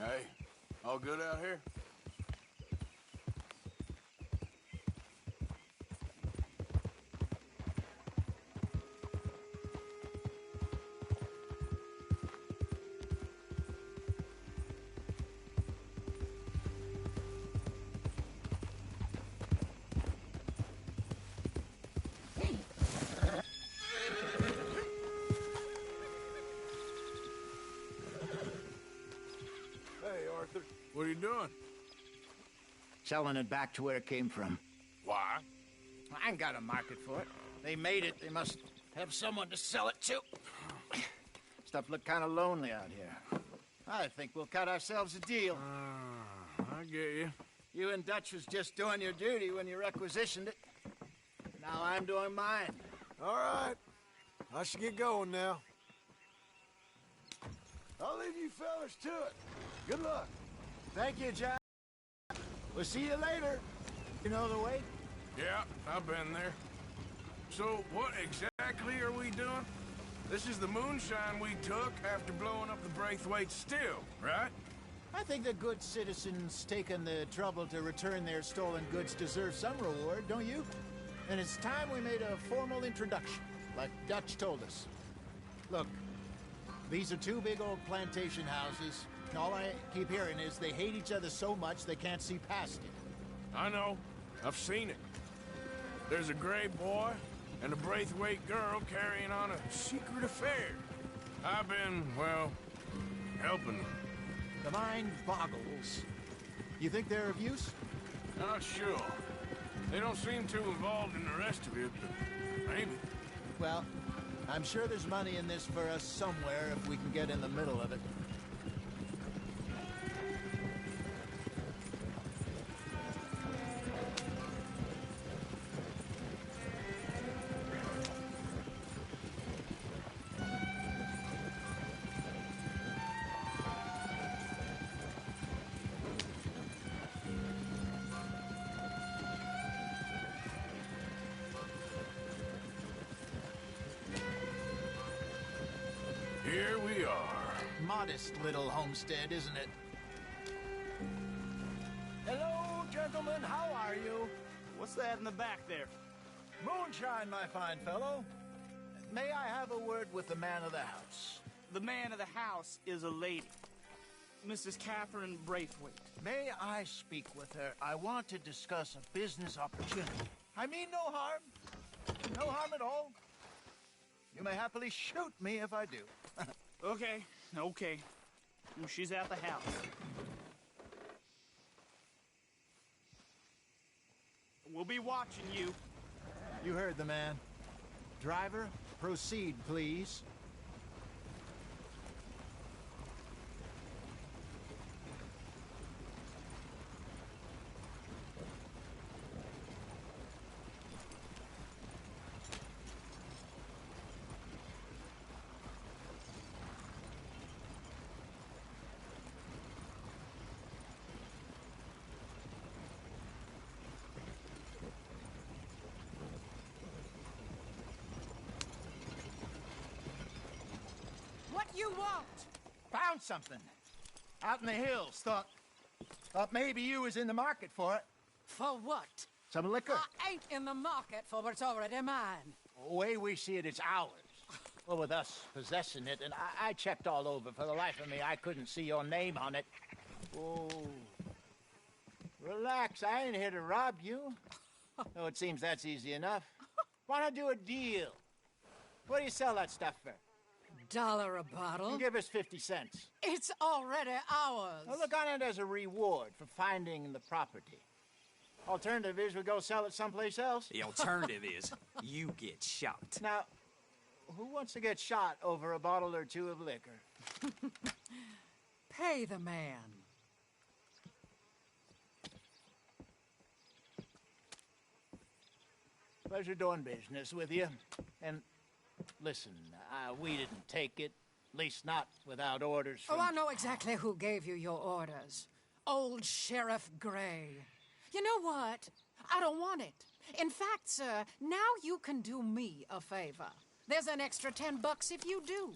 Hey, all good out here? Hey, Arthur. What are you doing? Selling it back to where it came from. Why? I ain't got a market for it. They made it. They must have someone to sell it to. Stuff look kind of lonely out here. I think we'll cut ourselves a deal. I get you. You and Dutch was just doing your duty when you requisitioned it. Now I'm doing mine. All right. I should get going now. I'll leave you fellas to it. Good luck. Thank you, John. We'll see you later. You know the way? Yeah, I've been there. So, what exactly are we doing? This is the moonshine we took after blowing up the Braithwaite still, right? I think the good citizens taking the trouble to return their stolen goods deserve some reward, don't you? And it's time we made a formal introduction, like Dutch told us. Look, these are two big old plantation houses. And all I keep hearing is they hate each other so much they can't see past it. I know. I've seen it. There's a gray boy and a Braithwaite girl carrying on a secret affair. I've been, well, helping them. The mind boggles. You think they're of use? Not sure. They don't seem too involved in the rest of it, but maybe. Well, I'm sure there's money in this for us somewhere if we can get in the middle of it. Here we are. Modest little homestead, isn't it? Hello, gentlemen. How are you? What's that in the back there? Moonshine, my fine fellow. May I have a word with the man of the house? The man of the house is a lady. Mrs. Catherine Braithwaite. May I speak with her? I want to discuss a business opportunity. I mean no harm. No harm at all. You may happily shoot me if I do. Okay. Well, she's at the house. We'll be watching you. You heard the man. Driver, proceed, please. What you want? Found something. Out in the hills. Thought maybe you was in the market for it. For what? Some liquor. I ain't in the market for what's already mine. The way we see it, it's ours. Well, with us possessing it, and I checked all over. For the life of me, I couldn't see your name on it. Oh. Relax, I ain't here to rob you. Though it seems that's easy enough. Why not do a deal? What do you sell that stuff for? $1 a bottle? Give us 50 cents. It's already ours. Now look on it as a reward for finding the property. Alternative is we go sell it someplace else. The alternative is you get shot. Now, who wants to get shot over a bottle or two of liquor? Pay the man. Pleasure doing business with you. And listen, we didn't take it. At least not without orders from... Oh, I know exactly who gave you your orders. Old Sheriff Gray. You know what? I don't want it. In fact, sir, now you can do me a favor. There's an extra $10 if you do.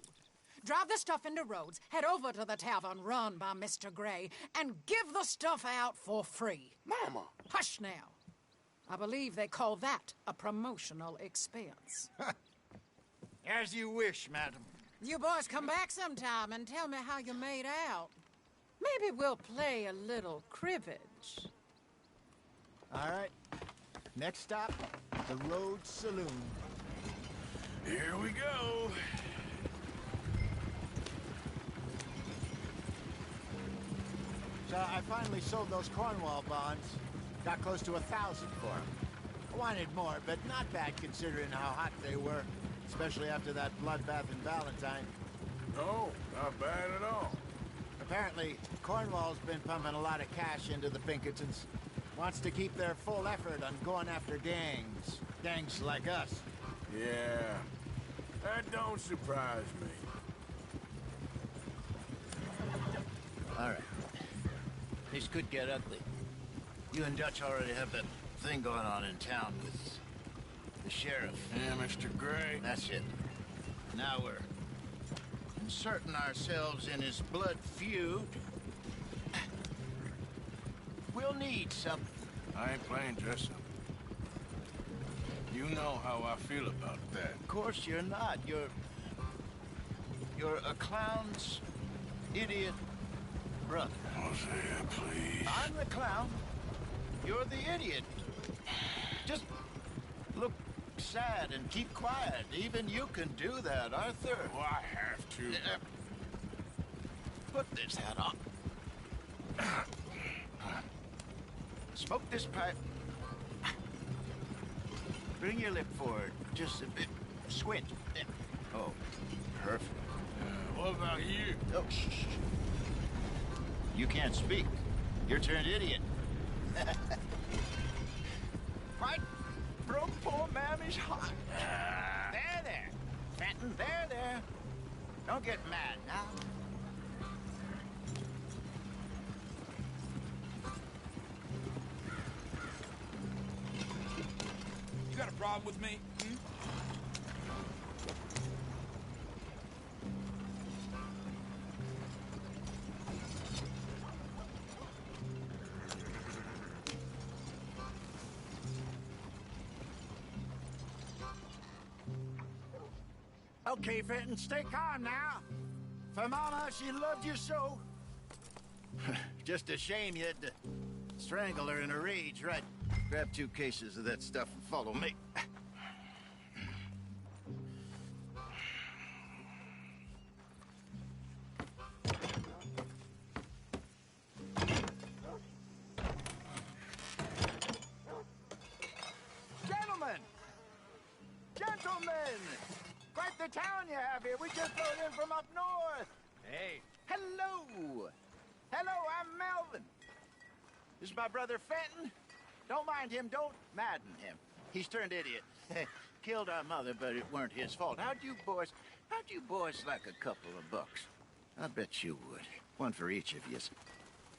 Drive the stuff into Rhodes, head over to the tavern run by Mr. Gray, and give the stuff out for free. Mama! Hush now. I believe they call that a promotional expense. As you wish, madam. You boys come back sometime and tell me how you made out. Maybe we'll play a little cribbage. All right. Next stop, the Rhodes Saloon. Here we go. So I finally sold those Cornwall bonds. Got close to 1,000 for them. I wanted more, but not bad considering how hot they were. Especially after that bloodbath in Valentine. No, not bad at all. Apparently, Cornwall's been pumping a lot of cash into the Pinkertons. Wants to keep their full effort on going after gangs. Gangs like us. Yeah, that don't surprise me. All right. This could get ugly. You and Dutch already have that thing going on in town with the sheriff. Yeah, Mr. Gray. That's it. Now we're inserting ourselves in his blood feud. We'll need something. I ain't playing dress up. You know how I feel about that. Of course you're not. You're a clown's idiot brother. Hosea, please. I'm the clown. You're the idiot. Just look sad and keep quiet. Even you can do that, Arthur. Oh, I have to. Put this hat on. Smoke this pipe. Bring your lip forward just a bit. Squint. Oh, perfect. What about you? Oh, shh. You can't speak. You're turned idiot. Right from poor Mammy's heart. There. Fenton, there. Don't get mad now. You got a problem with me? Okay, Fenton, stay calm now. For Mama, she loved you so. Just a shame you had to strangle her in a rage, right? Grab 2 cases of that stuff and follow me. Gentlemen! Quite the town you have here. We just rode in from up north. Hey. Hello. I'm Melvin. This is my brother Fenton. Don't mind him. Don't madden him. He's turned idiot. Killed our mother, but it weren't his fault. How'd you boys like a couple of bucks? I bet you would. One for each of you.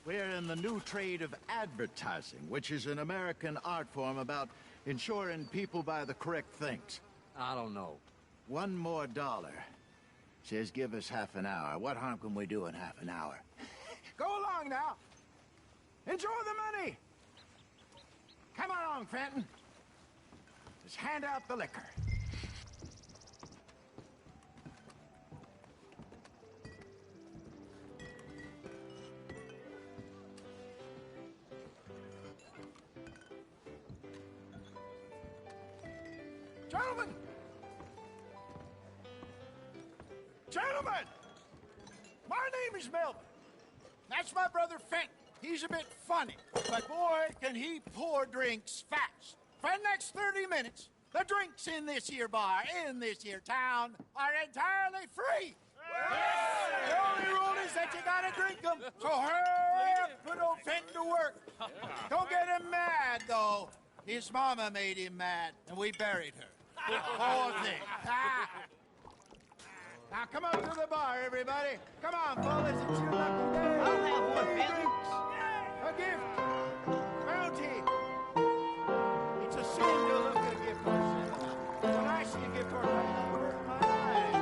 We're in the new trade of advertising, which is an American art form about ensuring people buy the correct things. I don't know. $1 more. Says give us half an hour. What harm can we do in half an hour? Go along now. Enjoy the money. Come along, Fenton. Just hand out the liquor. Gentlemen! My name is Melvin. That's my brother Fenton. He's a bit funny, but boy, can he pour drinks fast. For the next 30 minutes, the drinks in this here bar, in this here town, are entirely free. The only rule is that you gotta drink them. So hurry up, put old Fenton to work. Don't get him mad, though. His mama made him mad, and we buried her. Poor thing. Now come up to the bar, everybody. Come on, fellas, it's your lucky day. I'll have one, Fenton. A gift. Bounty. It's a sin to look at a gift horse. When I see a gift horse, I work my eyes.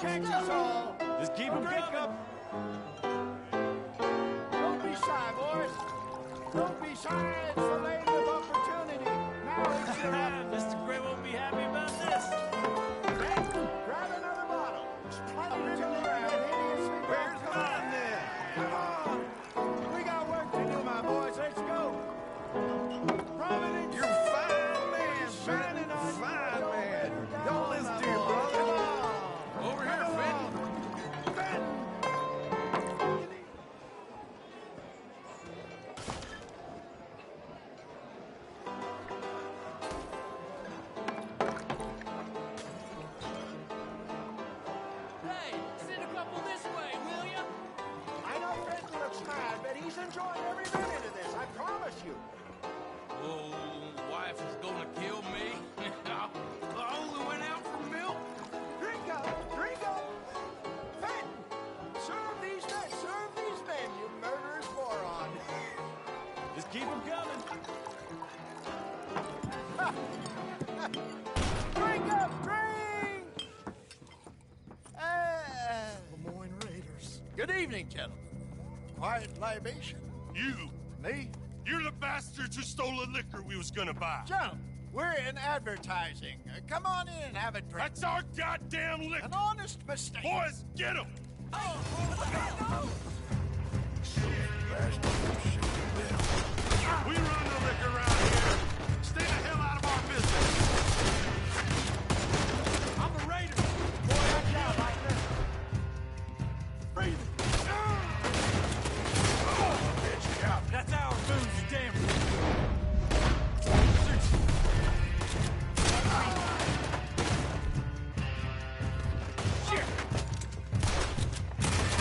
catch us all. Just keep them Drink coming. up. Don't be shy, boys. Don't be shy. It's the lady of opportunity. Now it's your up. Mr. Gray won't be happy about this. Grab another bottle. There's plenty to go around. Where's mine then? Come on. We got work to do, my boys. Let's go. Providence. You're a fine man, shining on you. fine Don't man. let her down, Don't listen my to your boy. brother. Come on. Over here, Come Fenton. on. Fenton. Hey, send a couple this way, will ya? I know Fenton looks mad, but he's enjoying every minute of this. I promise you. Oh, wife is gonna kill me. I only went out for milk. Drink up, drink up. Fenton, serve these men, you murderous moron. Just keep them coming. Drink up, drink! Lemoyne Raiders. Good evening, gentlemen. Quiet libation. You, Me? you're the bastards who stole the liquor we was gonna buy. Gentlemen, we're in advertising. Come on in and have a drink. That's our goddamn liquor. An honest mistake. Boys, get him! We run the liquor around here. Stay the hell out of our business. I'm a Raider. Boy, watch out, Lightner. Breathe. That's our booze, you damn fool.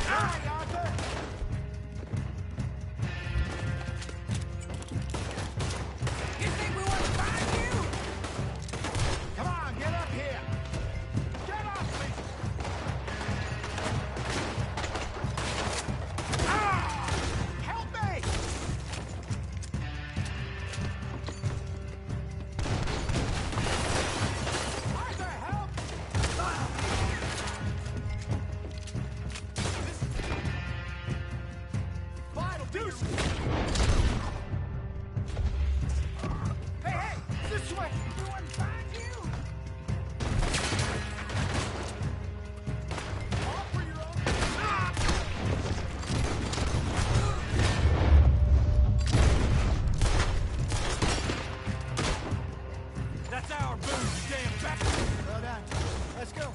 Hi, Arthur. You think we want to find you? Come on, get up here. Get off me. Ah! Help me! Arthur, help! Vital, do Hey, this way! We want to find you! Off for your own... Ah! That's our booze, you damn bastard. Well done. Let's go.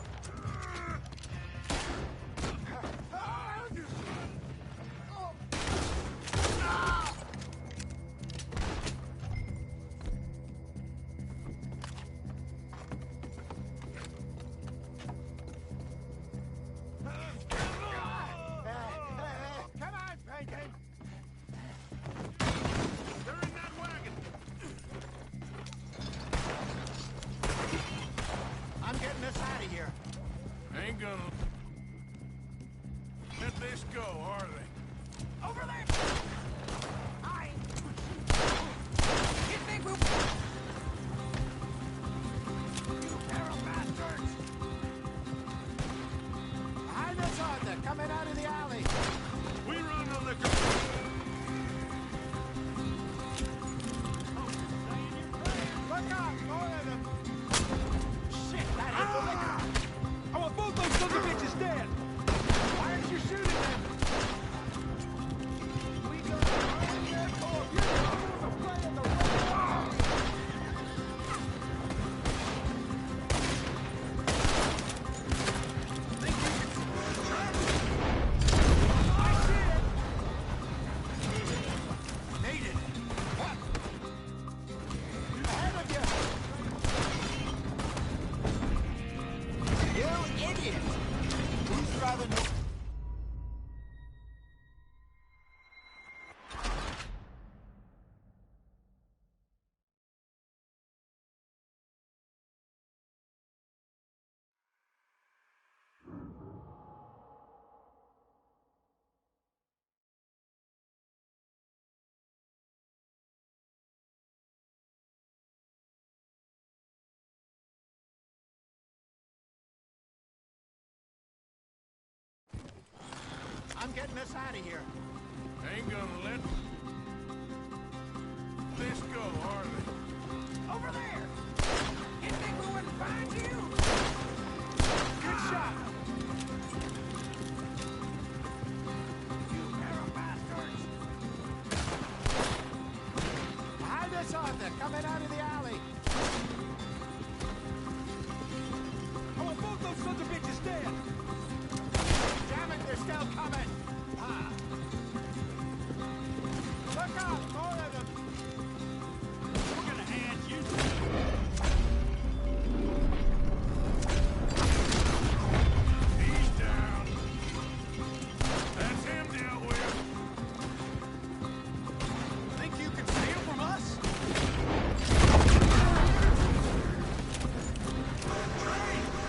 Come on, Franklin. They're in that wagon. I'm getting us out of here. Ain't gonna let this go, are they? Over there! You think we... Pair of bastards! Behind us, Arthur, coming out of the alley. We run the liquor. Look out, more of them. Shit, that hit the liquor. I want both those sons of bitches dead. Why aren't you shooting them? getting us out of here. Ain't gonna let this go, are they? Over there! You think we wouldn't find you? Good shot. You pair of bastards! Behind us, Arthur, coming out of the alley. I want both those sons of bitches dead! Damn it, they're still coming. Ah. Look out, more of them. We're gonna hand you. He's down. That's him dealt with. Think you can steal from us?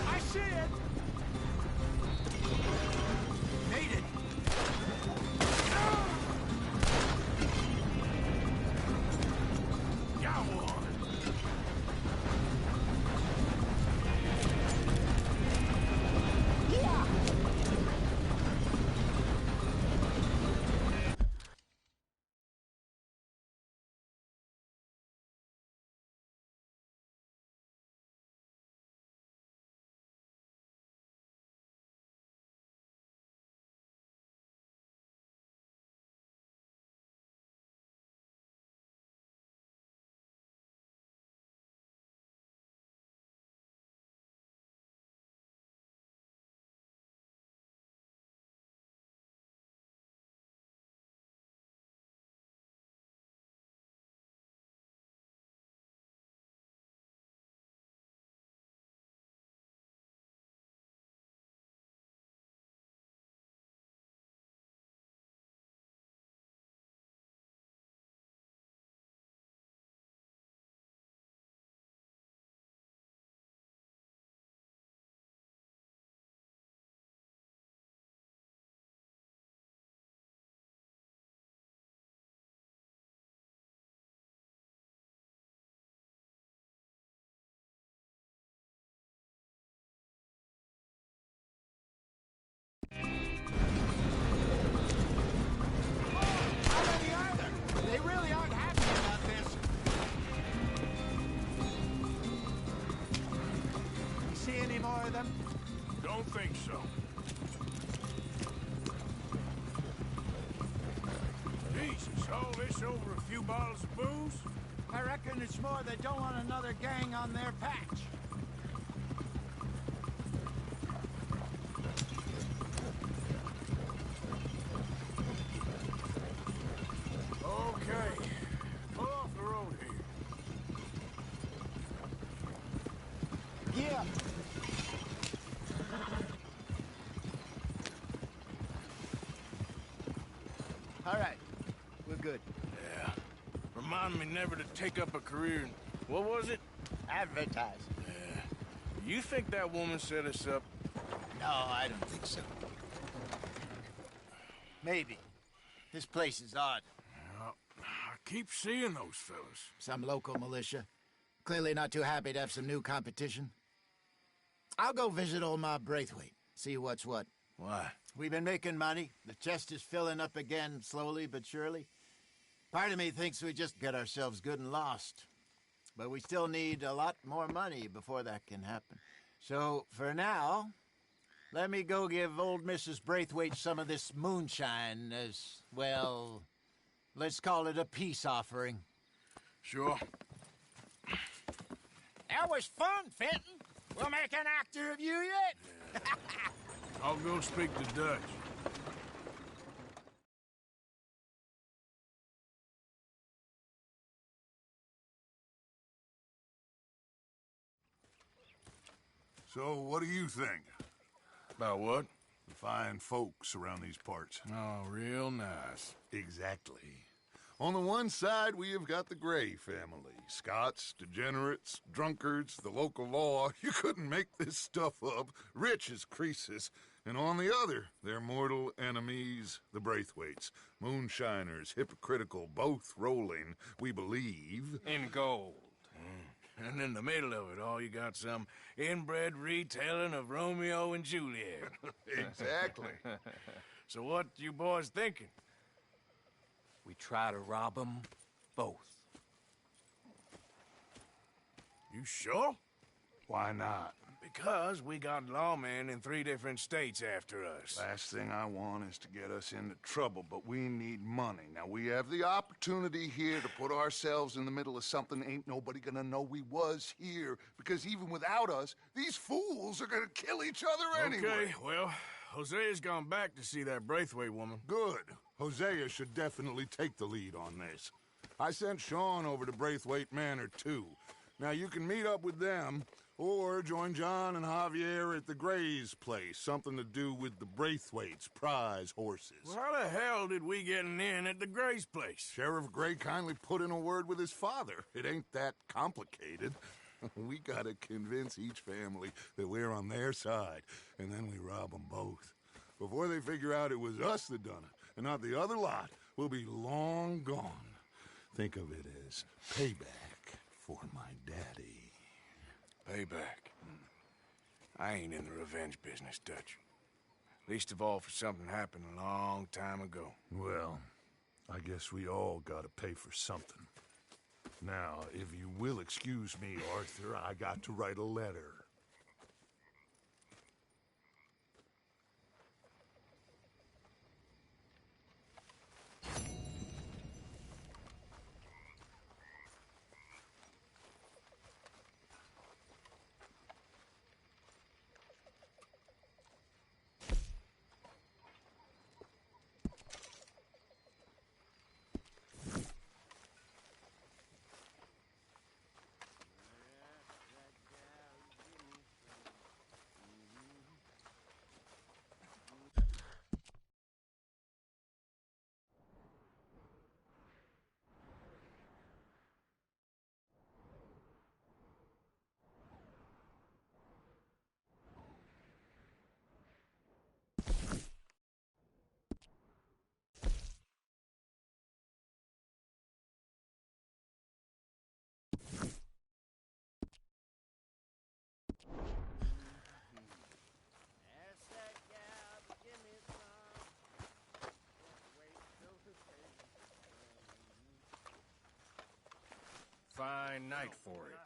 I see it. Made it. Got one. Yeah. How many are there? They really aren't happy about this. You see any more of them? Don't think so. Jesus, all this over a few bottles of booze? I reckon it's more they don't want another gang on their patch. Okay. Pull off the road here. Yeah. All right. We're good. Yeah. Remind me never to take up a career in... What was it? Advertising. Yeah. You think that woman set us up? No, I don't think so. Maybe. This place is odd. Well, I keep seeing those fellas. Some local militia. Clearly not too happy to have some new competition. I'll go visit old Ma Braithwaite, see what's what. Why? We've been making money. The chest is filling up again, slowly but surely. Part of me thinks we just get ourselves good and lost. But we still need a lot more money before that can happen. So, for now, let me go give old Mrs. Braithwaite some of this moonshine as, well, let's call it a peace offering. Sure. That was fun, Fenton. We'll make an actor of you yet. I'll go speak to Dutch. So, what do you think? About what? The fine folks around these parts. Oh, real nice. Exactly. On the one side, we have got the Gray family. Scots, degenerates, drunkards, the local law. You couldn't make this stuff up. Rich as Croesus. And on the other, their mortal enemies, the Braithwaites. Moonshiners, hypocritical, both rolling, we believe. In gold. And in the middle of it all, you got some inbred retelling of Romeo and Juliet. Exactly. So what you boys thinking? We try to rob them both. You sure? Why not? Because we got lawmen in 3 different states after us. Last thing I want is to get us into trouble, but we need money. Now, we have the opportunity here to put ourselves in the middle of something ain't nobody gonna know we was here, because even without us, these fools are gonna kill each other anyway. Okay, well, Hosea's gone back to see that Braithwaite woman. Good. Hosea should definitely take the lead on this. I sent Sean over to Braithwaite Manor, too. Now, you can meet up with them, or join John and Javier at the Gray's place. Something to do with the Braithwaite's prize horses. Well, how the hell did we get in at the Gray's place? Sheriff Gray kindly put in a word with his father. It ain't that complicated. We gotta convince each family that we're on their side, and then we rob them both. Before they figure out it was us that done it, and not the other lot, we'll be long gone. Think of it as payback for my daddy. Payback. I ain't in the revenge business, Dutch. Least of all for something happened a long time ago. Well, I guess we all gotta pay for something. Now, if you will excuse me, Arthur, I got to write a letter. Fine night for it.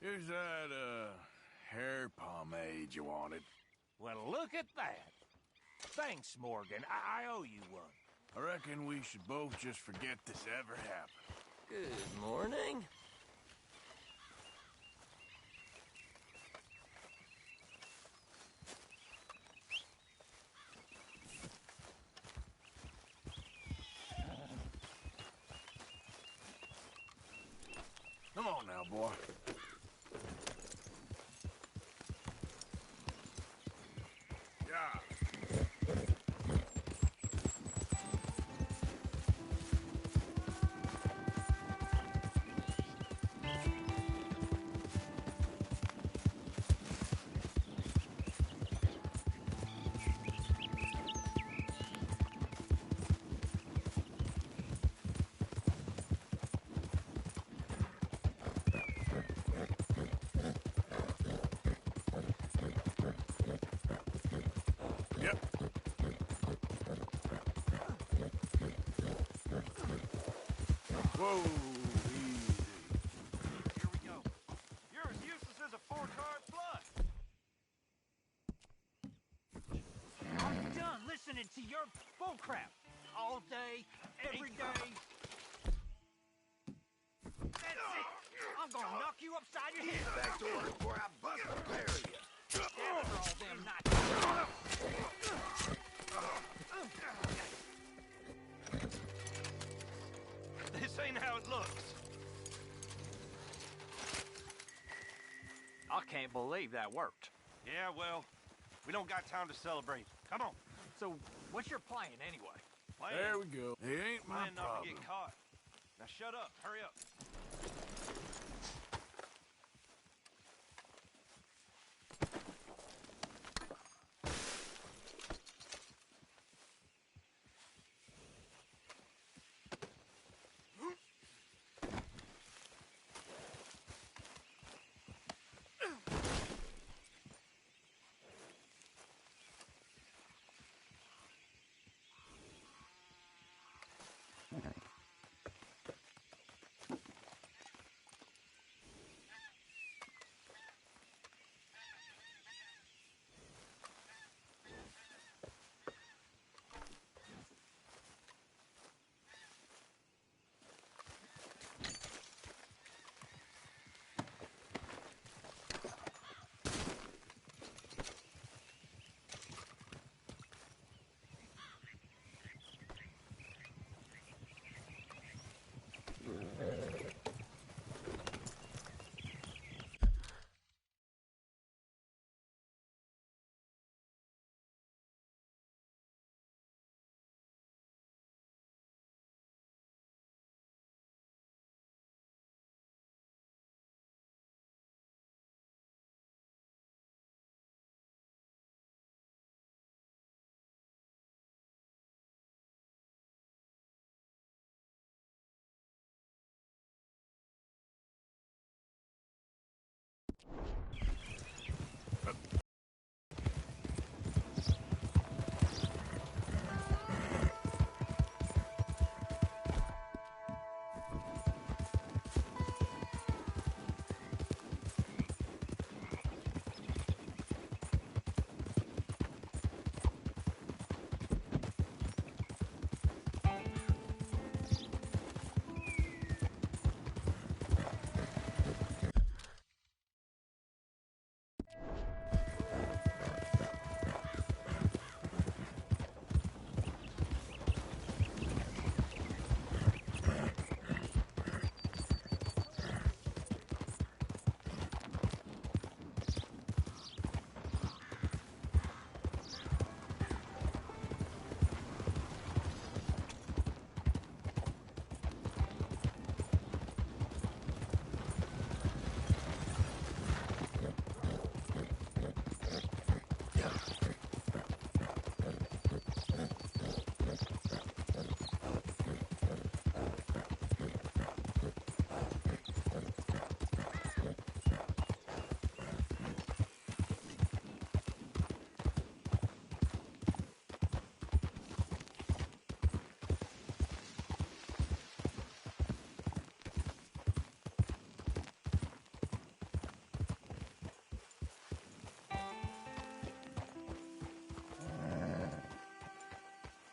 Here's that, hair pomade you wanted. Well, look at that. Thanks, Morgan. I owe you one. I reckon we should both just forget this ever happened. Good morning. Come on now, boy. Yeah. Yep. Whoa, easy. Here we go. You're as useless as a 4-card flush. I'm done listening to your bullcrap. All day, every day. That's it. I'm gonna knock you upside your head. Back to work before I bust the pair of you. Damn for all them nights. This ain't how it looks. I can't believe that worked. Yeah, well, we don't got time to celebrate. Come on. So, what's your plan anyway? Plan. There we go. It ain't my Plan not to problem. get caught. Now shut up. Hurry up.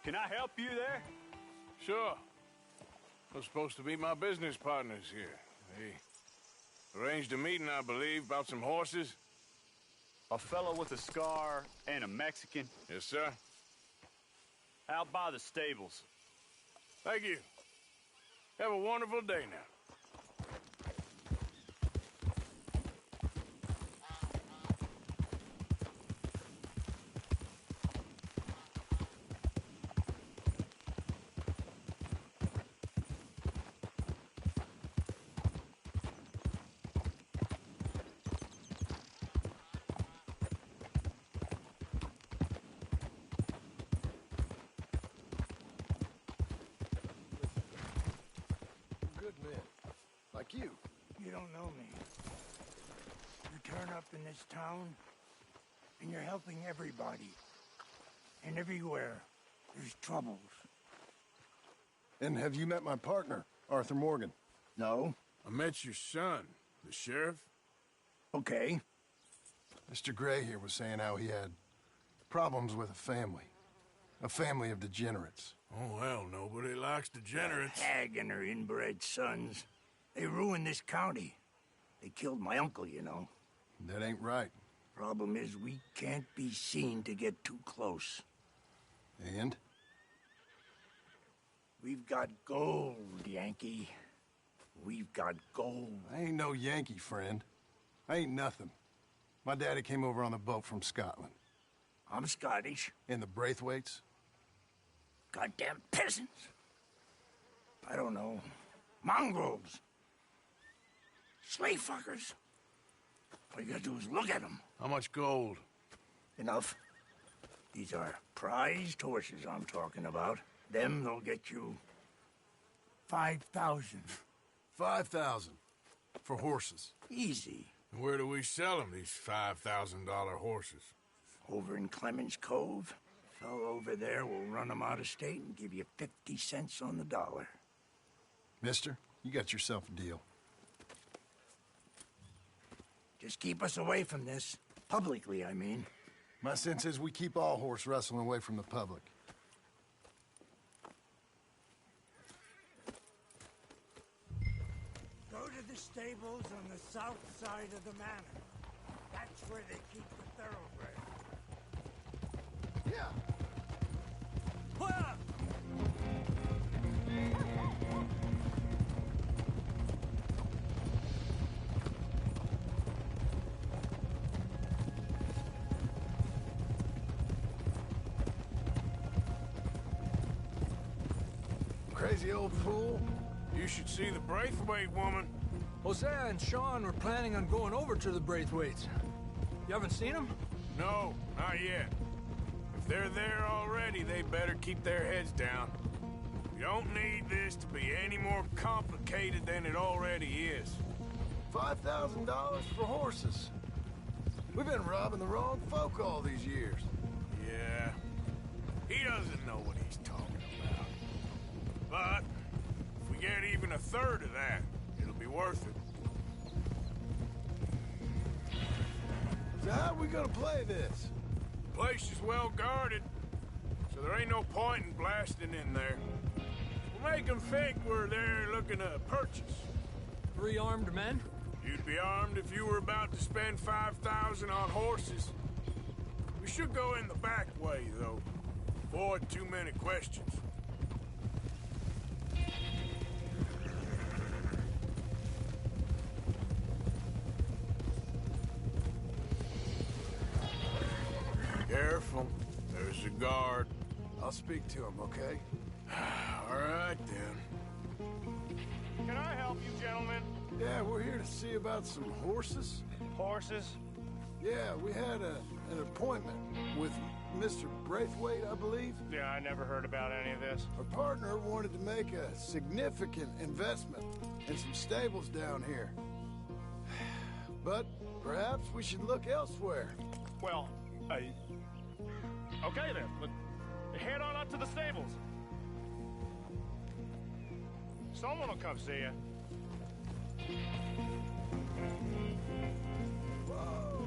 Can I help you there? Sure. They're supposed to be my business partners here. They arranged a meeting, I believe, about some horses. A fellow with a scar and a Mexican. Yes, sir. Out by the stables. Thank you. Have a wonderful day now. Good men. Like you. You don't know me. You turn up in this town, and you're helping everybody. And everywhere, there's troubles. And have you met my partner, Arthur Morgan? No? I met your son, the sheriff. Okay. Mr. Gray here was saying how he had problems with a family of degenerates. Oh, well, nobody likes degenerates. Hag and her inbred sons. They ruined this county. They killed my uncle, you know. That ain't right. Problem is, we can't be seen to get too close. And? We've got gold, Yankee. We've got gold. I ain't no Yankee, friend. I ain't nothing. My daddy came over on the boat from Scotland. I'm Scottish. In the Braithwaites? Goddamn peasants. I don't know. Mongrels. Slave fuckers. All you gotta do is look at them. How much gold? Enough. These are prized horses I'm talking about. Them, they'll get you 5,000. 5,000 for horses. Easy. And where do we sell them, these $5,000 horses? Over in Clemens Cove. Fellow over there will run them out of state and give you 50 cents on the dollar. Mister, you got yourself a deal. Just keep us away from this. Publicly, I mean. My sense is we keep all horse wrestling away from the public. Go to the stables on the south side of the manor. That's where they keep the thoroughbred. Yeah. Crazy old fool. You should see the Braithwaite woman. Hosea and Sean were planning on going over to the Braithwaites. You haven't seen them? No, not yet. If they're there already, they better keep their heads down. We don't need this to be any more complicated than it already is. $5,000 for horses. We've been robbing the wrong folk all these years. Yeah. He doesn't know what he's talking about. But if we get even a third of that, it'll be worth it. So how are we gonna play this? The place is well guarded, so there ain't no point in blasting in there. We'll make them think we're there looking to purchase. 3 armed men? You'd be armed if you were about to spend 5,000 on horses. We should go in the back way, though. Avoid too many questions. Careful. There's a guard. I'll speak to him, okay? All right, then. Can I help you, gentlemen? Yeah, we're here to see about some horses. Horses? Yeah, we had an appointment with Mr. Braithwaite, I believe. Yeah, I never heard about any of this. Our partner wanted to make a significant investment in some stables down here. But perhaps we should look elsewhere. Well, okay then. But head on up to the stables. Someone will come see you. Whoa!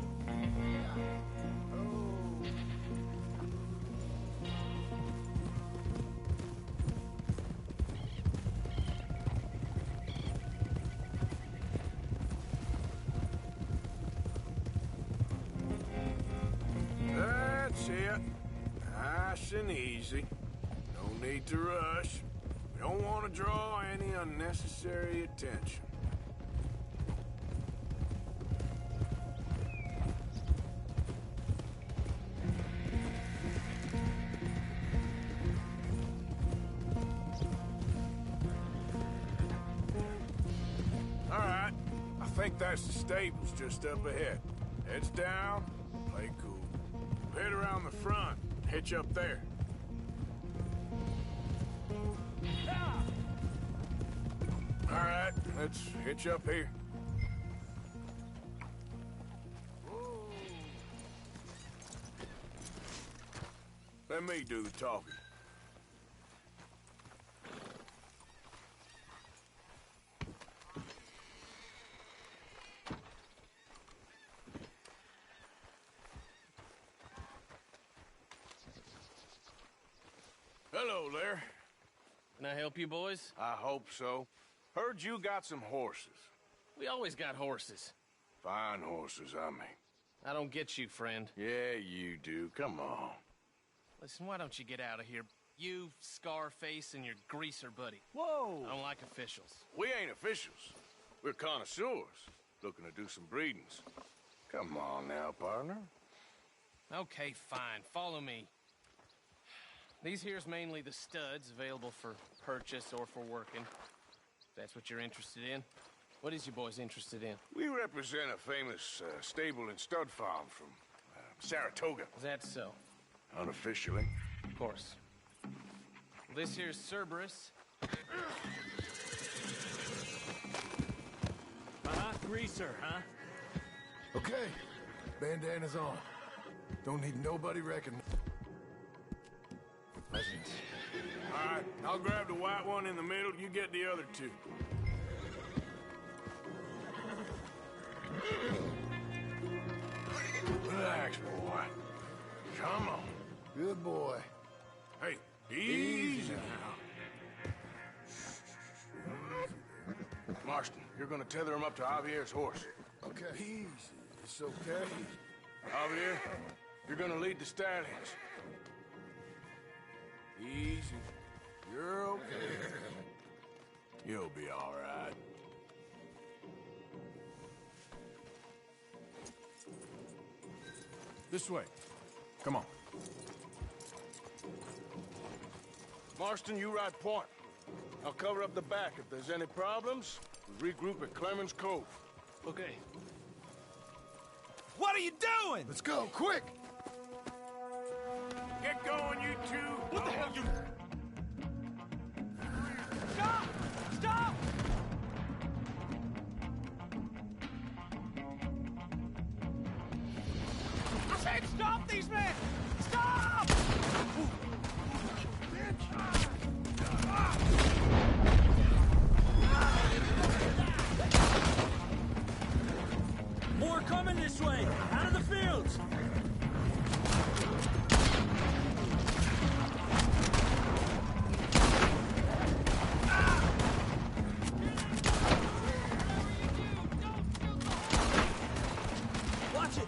That's it. Nice and easy. No need to rush. We don't want to draw any unnecessary attention. All right. I think that's the stables just up ahead. Heads down, play cool. Head around the front, hitch up there. All right, let's hitch up here. Let me do the talking. Hello there. Can I help you, boys? I hope so. Heard you got some horses. We always got horses. Fine horses, I mean. I don't get you, friend. Yeah, you do. Come on. Listen, why don't you get out of here? You, Scarface, and your greaser buddy. Whoa! I don't like officials. We ain't officials. We're connoisseurs, looking to do some breedings. Come on now, partner. Okay, fine. Follow me. These here's mainly the studs available for purchase or for working. If that's what you're interested in. What is you boys interested in? We represent a famous stable and stud farm from Saratoga. Is that so? Unofficially. Of course. This here's Cerberus. Greaser, huh? Okay, bandana's on. Don't need nobody recognizing. All right, I'll grab the white one in the middle. You get the other two. Relax, boy. Come on. Good boy. Hey, easy now. Marston, you're gonna tether him up to Javier's horse. Okay. Easy. It's okay. Javier, you're gonna lead the stallions. Easy. You're okay. You'll be all right. This way. Come on. Marston, you ride point. I'll cover up the back. If there's any problems, we'll regroup at Clemens Cove. Okay. What are you doing? Let's go, quick! Get going, you two! What the hell you... Stop! Stop! I said stop these men! Stop! More coming this way! Out of the fields! Watch it!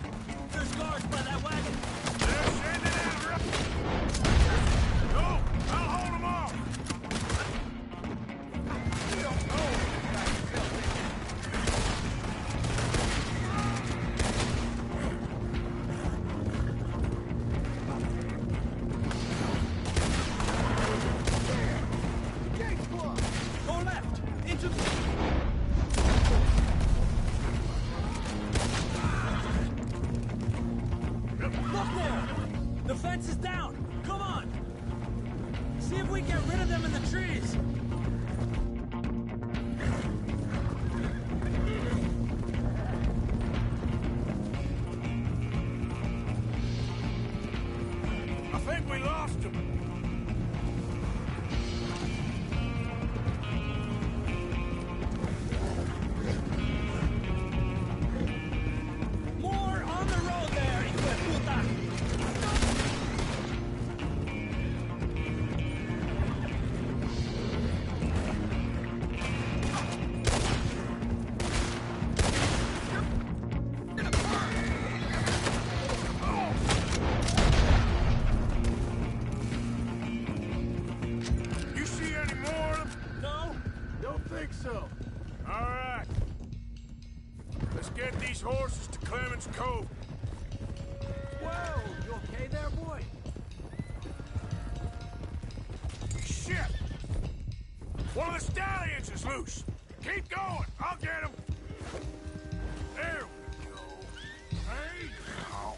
There's guards by that wagon! They're sending out... Go! I'll hold them off! We don't know. Go left! Into the... Look there! The fence is down! Come on! See if we can get rid of them in the trees! I think we lost him. More on the road there, hijo de puta! You see any more of them? No? Don't think so. All right. Let's get these horses to Clemens Cove. Whoa! You okay there, boy? Shit! One of the stallions is loose. Keep going. I'll get him. There we go. Hey, now.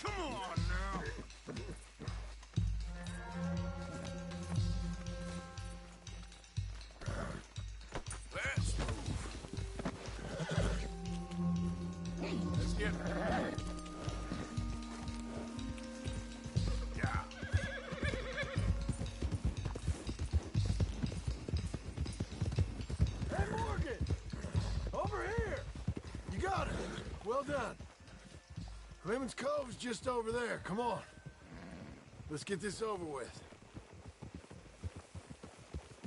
Come on now. Let's move. Let's get... Yeah. Hey, Morgan! Over here! You got it! Well done. Clemens Cove's just over there. Come on. Let's get this over with.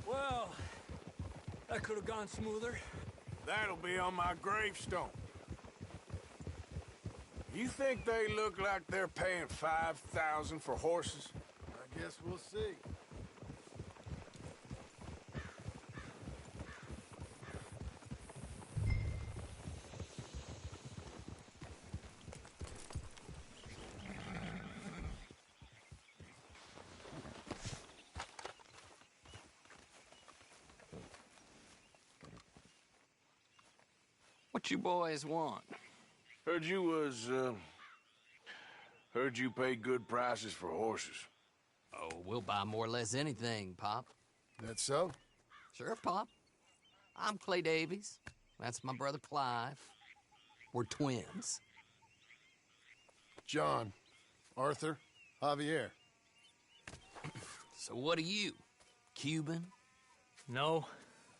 Well, that could have gone smoother. That'll be on my gravestone. You think they look like they're paying $5,000 for horses? I guess we'll see. What you boys want? Heard you pay good prices for horses. Oh, we'll buy more or less anything, Pop. That so? Sure, Pop. I'm Clay Davies. That's my brother Clive. We're twins. John, Arthur, Javier. So what are you? Cuban? No.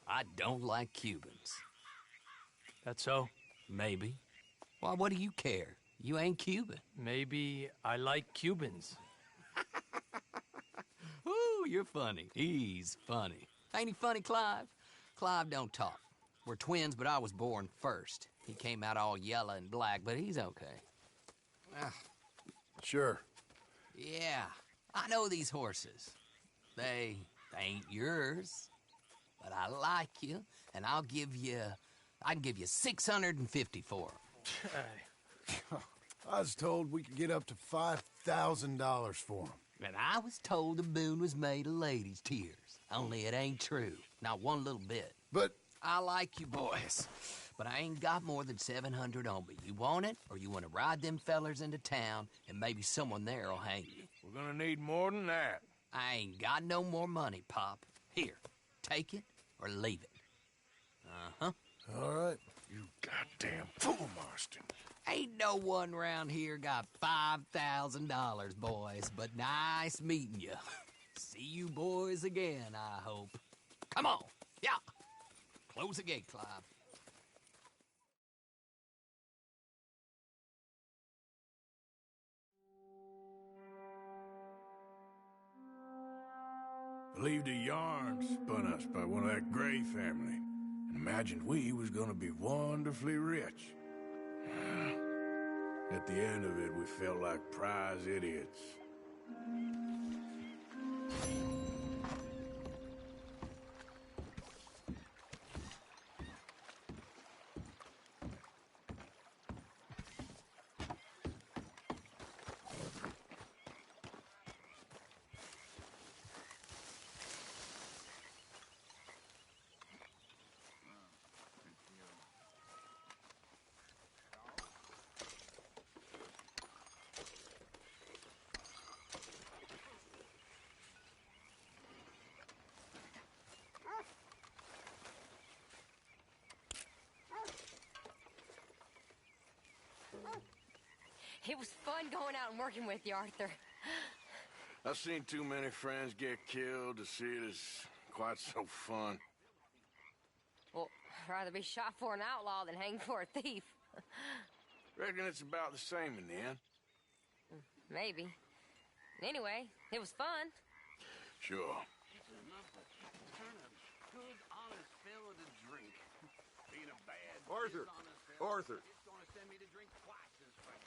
I don't like Cubans. That so? Maybe. Why, what do you care? You ain't Cuban. Maybe I like Cubans. Ooh, you're funny. He's funny. Ain't he funny, Clive? Clive don't talk. We're twins, but I was born first. He came out all yellow and black, but he's okay. Sure. Yeah, I know these horses. They ain't yours. But I like you, and I can give you 650 for them. I was told we could get up to $5,000 for them. And I was told the moon was made of ladies' tears. Only it ain't true. Not one little bit. But I like you boys, but I ain't got more than 700 on me. You want it, or you want to ride them fellers into town, and maybe someone there'll hang you? We're gonna need more than that. I ain't got no more money, Pop. Here, take it or leave it. Uh-huh. All right. You goddamn fool, Marston. Ain't no one round here got $5,000, boys, but nice meeting you. See you boys again, I hope. Come on, yeah. Close the gate, Clive. Believed a yarn spun us by one of that Gray family, and imagined we was gonna be wonderfully rich. At the end of it, we felt like prize idiots. It was fun going out and working with you, Arthur. I've seen too many friends get killed to see it as quite so fun. Well, I'd rather be shot for an outlaw than hanged for a thief. Reckon it's about the same in the end. Maybe. Anyway, it was fun. Sure. It's enough to turn a good, honest fella to drink. Being a bad, Arthur! dishonest fella, Arthur! it's gonna send me to drink twice as fast.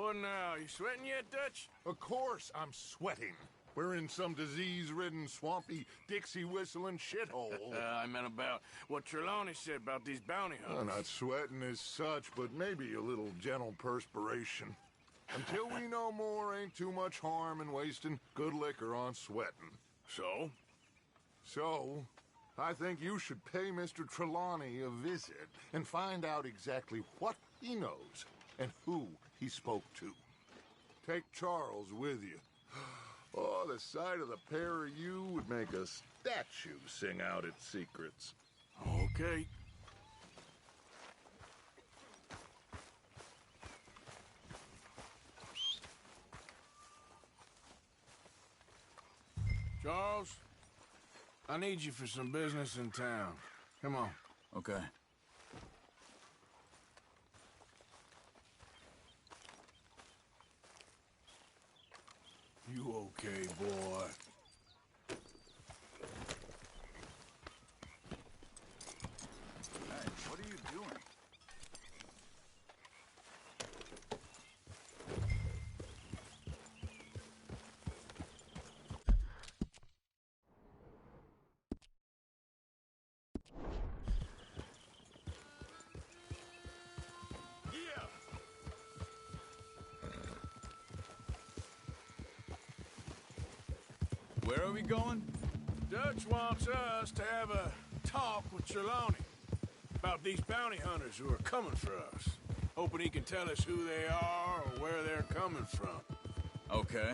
What now? You sweating yet, Dutch? Of course I'm sweating. We're in some disease-ridden, swampy, Dixie-whistling shithole. I meant about what Trelawney said about these bounty hunters. Not sweating as such, but maybe a little gentle perspiration. Until we know more, ain't too much harm in wasting good liquor on sweating. So? So, I think you should pay Mr. Trelawney a visit and find out exactly what he knows and who he spoke to. Take Charles with you. Oh, the sight of the pair of you would make a statue sing out its secrets. Okay. Charles, I need you for some business in town. Come on. Okay. You okay, boy? Hey, what are you doing? Where are we going? Dutch wants us to have a talk with Trelawney about these bounty hunters who are coming for us. Hoping he can tell us who they are or where they're coming from. Okay.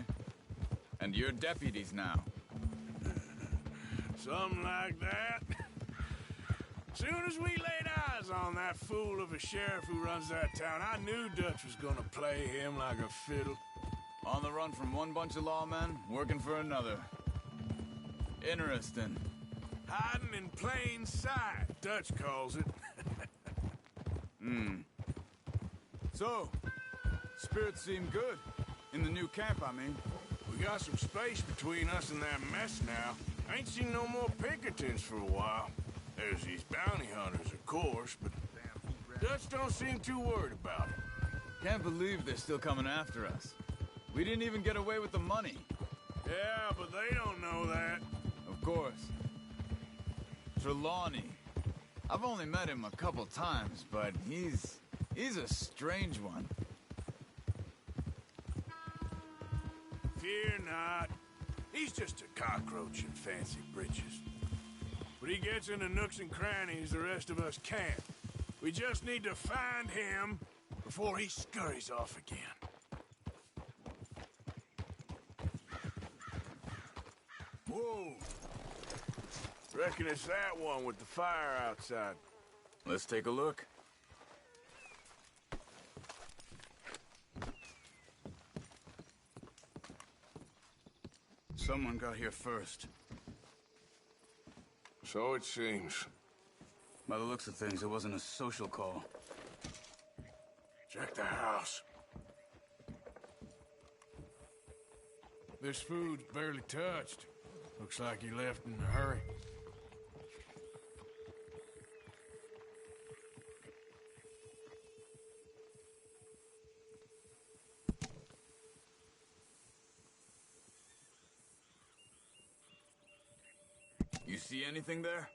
And you're deputies now? Something like that. Soon as we laid eyes on that fool of a sheriff who runs that town, I knew Dutch was gonna play him like a fiddle. On the run from one bunch of lawmen, working for another. Interesting. Hiding in plain sight, Dutch calls it. So, spirits seem good. In the new camp, I mean. We got some space between us and that mess now. Ain't seen no more Pinkertons for a while. There's these bounty hunters, of course, but Dutch don't seem too worried about it. Can't believe they're still coming after us. We didn't even get away with the money. Yeah, but they don't know that. Of course. Trelawney. I've only met him a couple times, but he's a strange one. Fear not. He's just a cockroach in fancy breeches. But he gets into nooks and crannies the rest of us can't. We just need to find him before he scurries off again. Whoa! Reckon it's that one with the fire outside. Let's take a look. Someone got here first. So it seems. By the looks of things, it wasn't a social call. Check the house. This food's barely touched. Looks like he left in a hurry. You see anything there?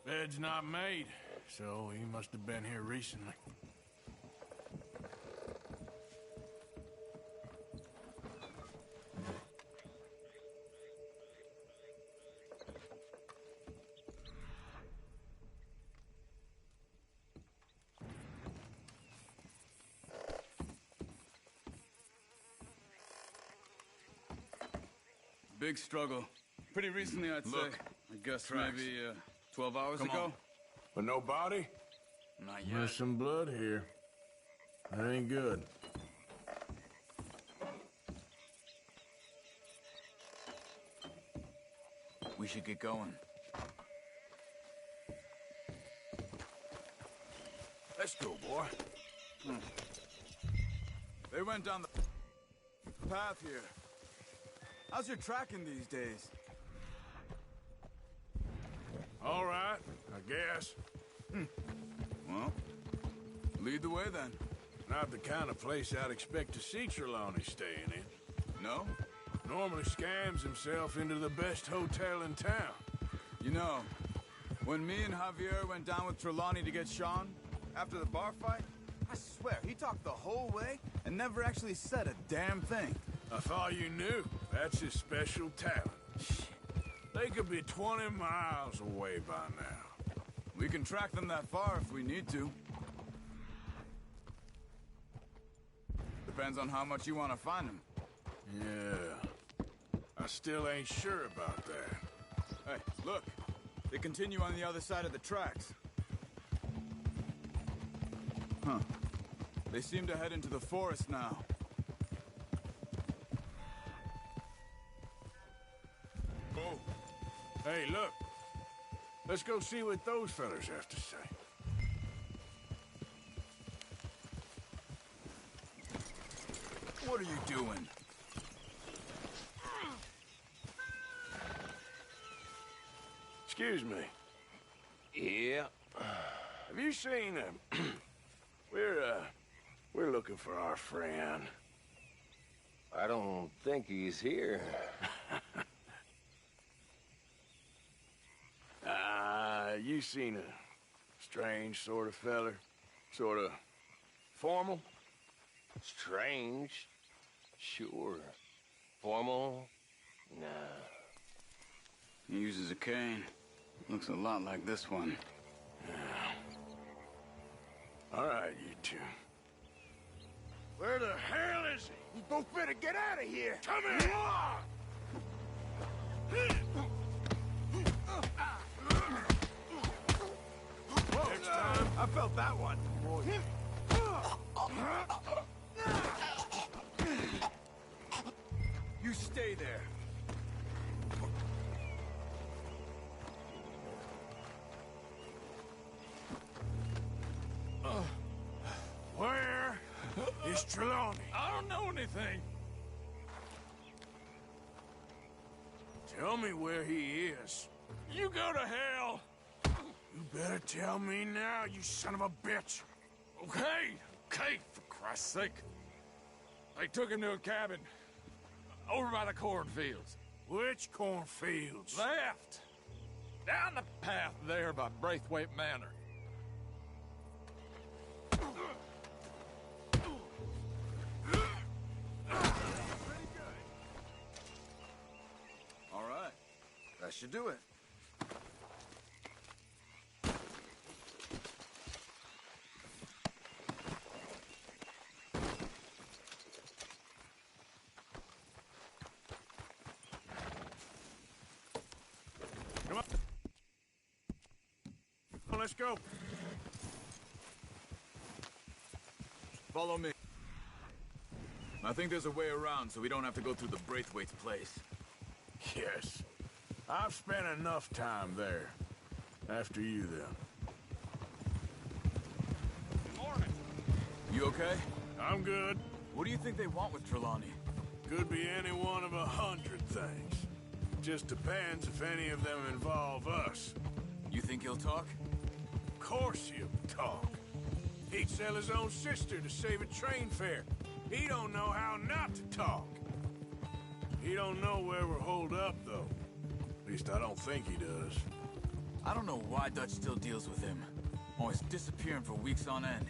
Bed's not made, so he must have been here recently. Big struggle. Pretty recently, I'd say. I guess Tracks. maybe 12 hours Come ago. on. But no body? Not yet. There's some blood here. That ain't good. We should get going. Let's go, boy. They went down the path here. How's your tracking these days? All right, I guess. Well, lead the way then. Not the kind of place I'd expect to see Trelawney staying in. No? Normally scams himself into the best hotel in town. You know, when me and Javier went down with Trelawney to get Sean, after the bar fight, I swear, he talked the whole way and never actually said a damn thing. I thought you knew. That's his special talent. They could be 20 miles away by now. We can track them that far if we need to. Depends on how much you want to find them. Yeah. I still ain't sure about that. Hey, look. They continue on the other side of the tracks. Huh. They seem to head into the forest now. Oh. Hey, look. Let's go see what those fellas have to say. What are you doing? Excuse me. Yeah. Have you seen him? We're looking for our friend. I don't think he's here. You seen a strange sort of feller? Sort of formal? Strange? Sure. Formal? Nah. He uses a cane. Looks a lot like this one. Yeah. All right, you two. Where the hell is he? You both better get out of here. Come here! Next time. I felt that one. You stay there. Where is Trelawney? I don't know anything. Tell me where he is. You go to hell. You better tell me now, you son of a bitch. Okay, for Christ's sake. They took him to a cabin over by the cornfields. Which cornfields? Left. Down the path there by Braithwaite Manor. All right. That should do it. Let's go. Follow me. I think there's a way around so we don't have to go through the Braithwaite's place. Yes. I've spent enough time there. After you, then. Morning. You okay? I'm good. What do you think they want with Trelawney? Could be any one of 100 things. Just depends if any of them involve us. You think he'll talk? Of course he'll talk. He'd sell his own sister to save a train fare. He don't know how not to talk. He don't know where we're holed up, though. At least I don't think he does. I don't know why Dutch still deals with him. Always disappearing for weeks on end.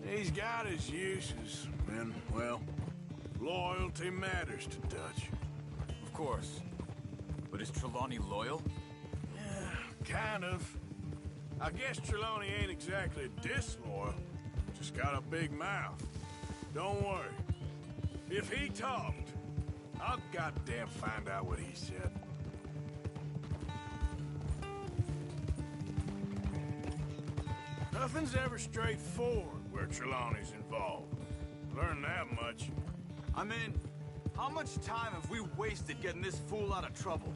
He's got his uses, and, well, loyalty matters to Dutch. Of course. But is Trelawney loyal? Yeah, kind of. I guess Trelawney ain't exactly disloyal. Just got a big mouth. Don't worry. If he talked, I'll goddamn find out what he said. Nothing's ever straightforward where Trelawney's involved. Learned that much. I mean, how much time have we wasted getting this fool out of trouble?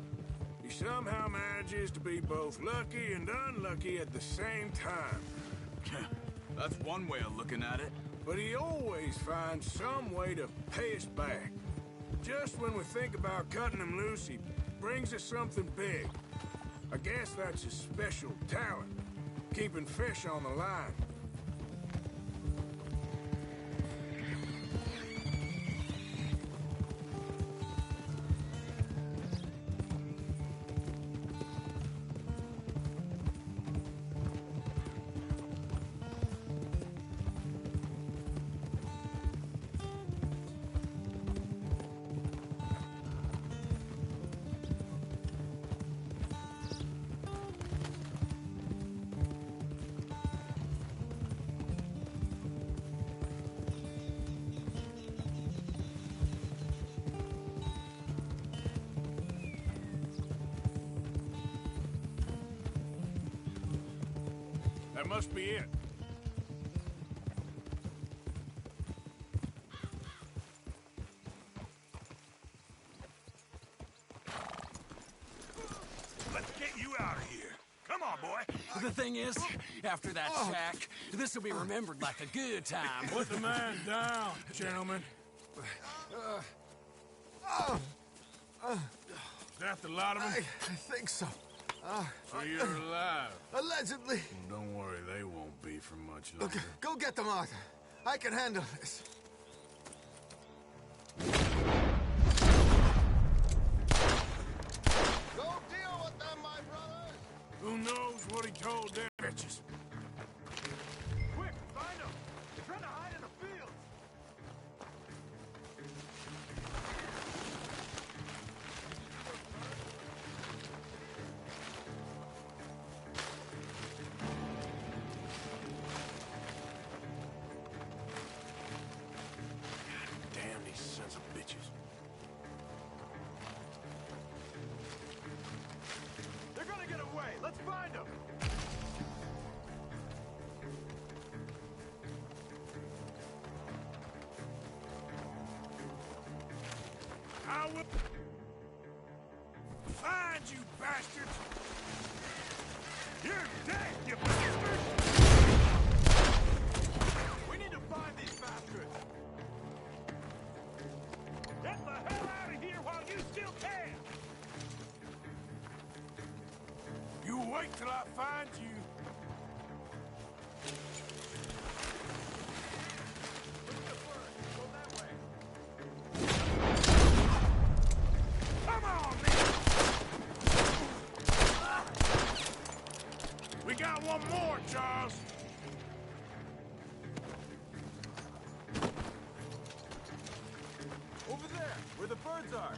He somehow manages to be both lucky and unlucky at the same time. That's one way of looking at it. But he always finds some way to pay us back. Just when we think about cutting him loose, he brings us something big. I guess that's his special talent, keeping fish on the line. That must be it. Let's get you out of here. Come on, boy. The thing is, after that shack, this will be remembered like a good time. Put the man down, gentlemen. Is that the lot of them? I think so. So you're alive? Allegedly. Well, don't worry, they won't be for much longer. Look, go get them, Arthur. I can handle this. Go deal with them, my brothers! Who knows what he told them bitches? Quick, find them. They're trying to hide in the fields. Damn these sons of bitches. They're gonna get away. Let's find them. I will find you, bastards! You're dead, you bastard! We need to find these bastards. Get the hell out of here while you still can! You wait till I find you. Come on, man! We got one more, Charles. Over there, where the birds are.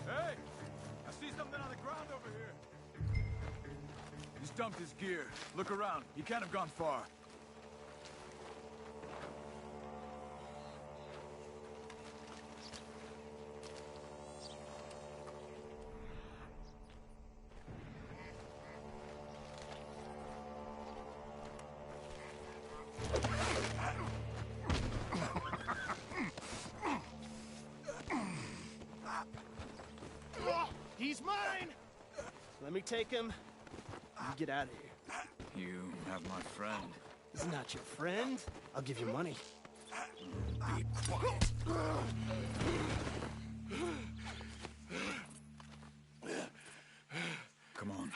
Hey! I see something on the ground over here. He's dumped his gear. Look around. He can't have gone far. He's mine! Let me take him. You get out of here. You have my friend. He's not your friend. I'll give you money. Be quiet. Come on.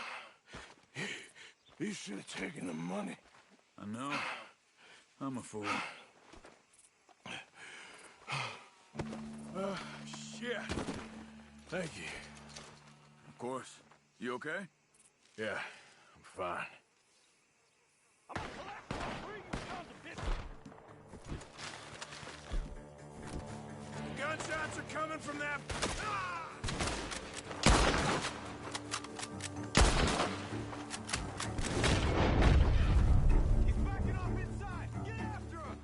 You should have taken the money. I know. I'm a fool. Shit. Thank you. Of course. You okay? Yeah, I'm fine. I'm gonna collect them. Where you sons of bitches? Gunshots are coming from that... He's backing off inside. Get after him.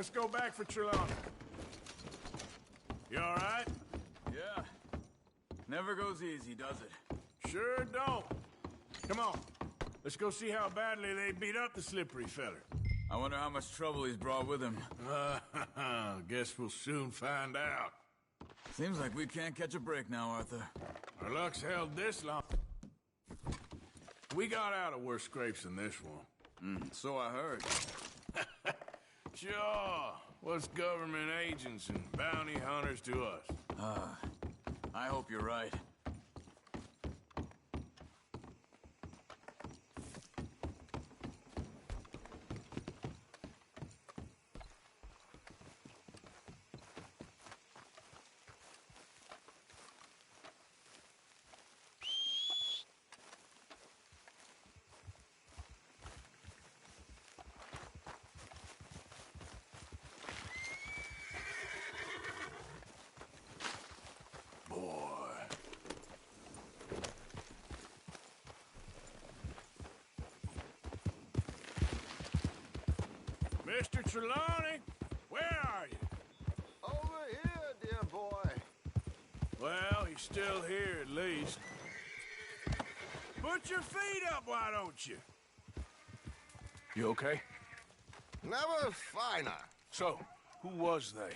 Let's go back for Trelawney. You all right? Yeah. Never goes easy, does it? Sure don't. Come on. Let's go see how badly they beat up the slippery feller. I wonder how much trouble he's brought with him. Guess we'll soon find out. Seems like we can't catch a break now, Arthur. Our luck's held this long. We got out of worse scrapes than this one. So I heard. Sure. What's government agents and bounty hunters to us? I hope you're right. Mr. Trelawney, where are you? Over here, dear boy. Well, he's still here at least. Put your feet up, why don't you? You okay? Never finer. So, who was they?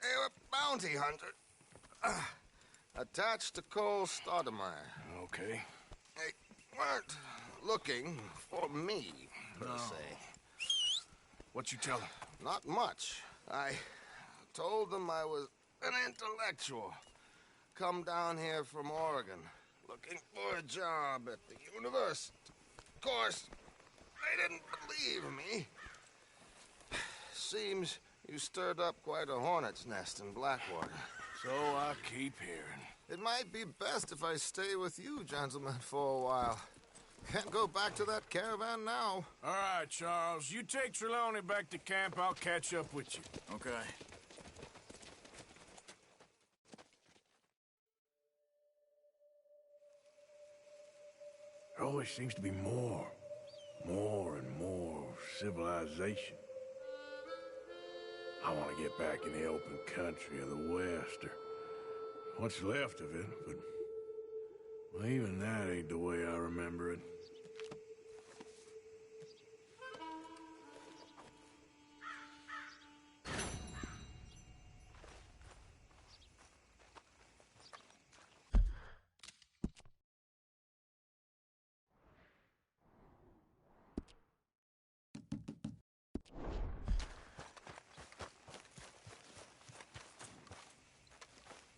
They were bounty hunter. Attached to Cole Stoudemire. Okay. They weren't looking for me, per se. What you tell them? Not much. I told them I was an intellectual. Come down here from Oregon, looking for a job at the university. Of course, they didn't believe me. Seems you stirred up quite a hornet's nest in Blackwater. So I keep hearing. It might be best if I stay with you, gentlemen, for a while. Can't go back to that caravan now. All right, Charles. You take Trelawney back to camp. I'll catch up with you. Okay. There always seems to be more and more civilization. I want to get back in the open country of the West, or what's left of it, but well, even that ain't the way I remember it.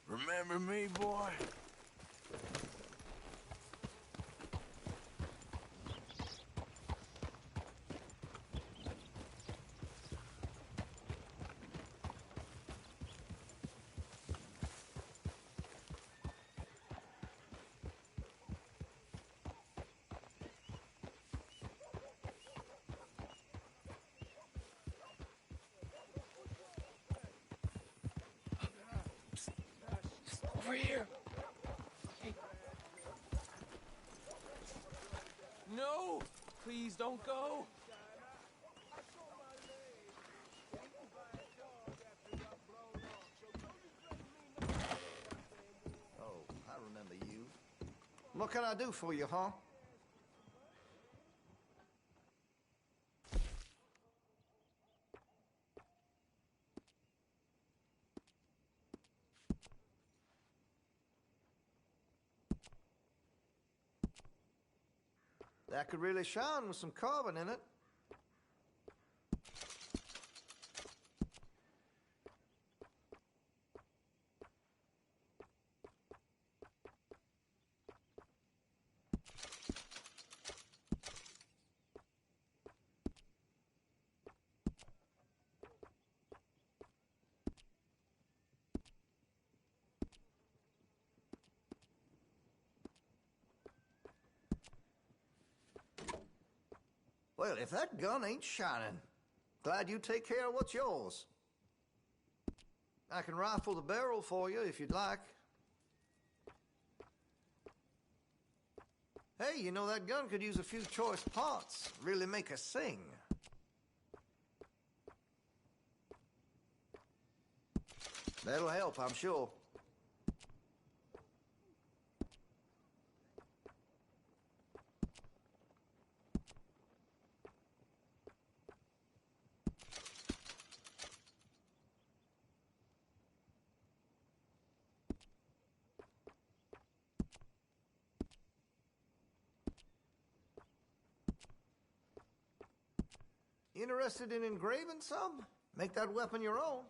Remember me, boy? Over here. Hey. No! Please don't go. Oh, I remember you. What can I do for you, huh? That could really shine with some carbon in it. Well, if that gun ain't shining, glad you take care of what's yours. I can rifle the barrel for you if you'd like. Hey, you know that gun could use a few choice parts, really make us sing. That'll help, I'm sure. Interested in engraving some? Make that weapon your own.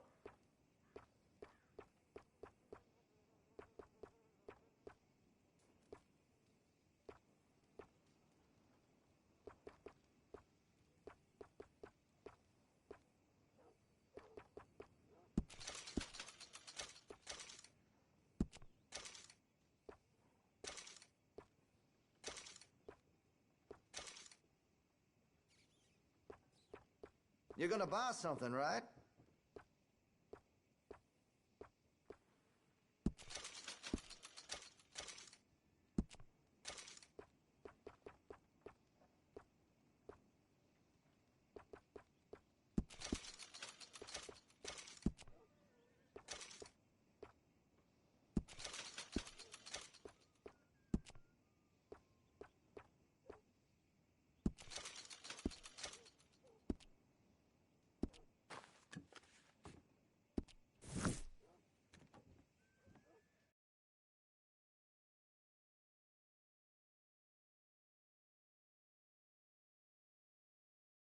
You're gonna buy something, right?